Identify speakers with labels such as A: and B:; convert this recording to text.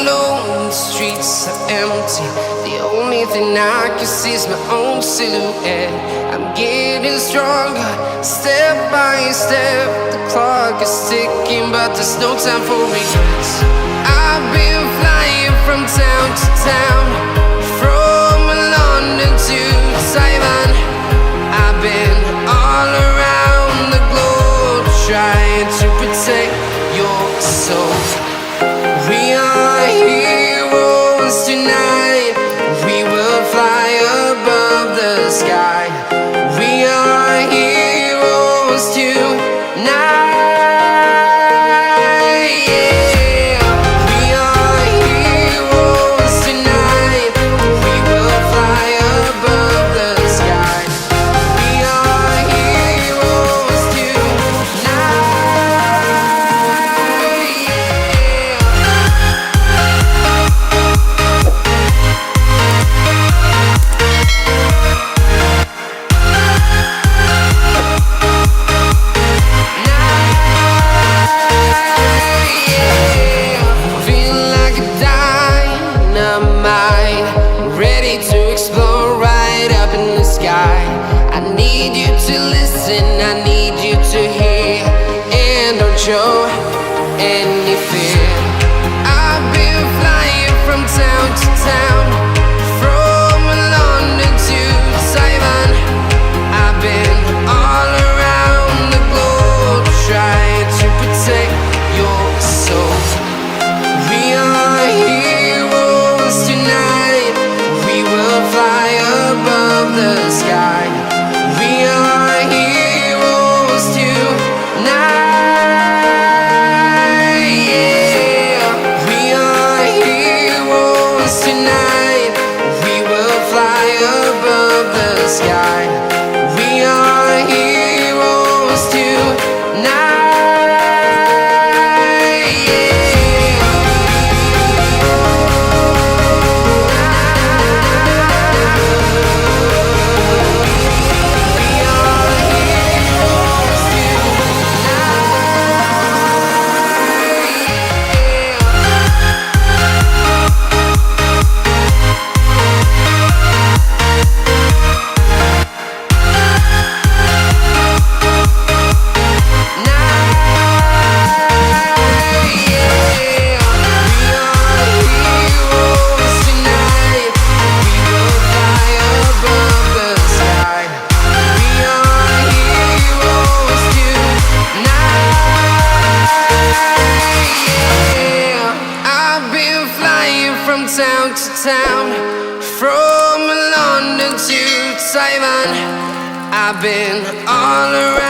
A: alone, the streets are empty. The only thing I can see is my own silhouette. I'm getting stronger, step by step. The clock is ticking, but there's no time for regrets. I've been flying from town to town, from London to Taiwan. I've been all around the globe, trying to protect your soul. We are heroes tonight. We will fly above the sky. We are heroes tonight. Yeah. We are heroes tonight. We will fly above the sky. We are heroes tonight. I need you to hear and don't show any fear. I've been flying from town to town, from London to Taiwan. I've been all around the globe, trying to protect your soul. We are heroes tonight. We will fly above the sky. We are heroes tonight. Yeah. We are heroes tonight. We will fly above the sky. We are heroes tonight. From town to town, from London to Taiwan. I've been all around.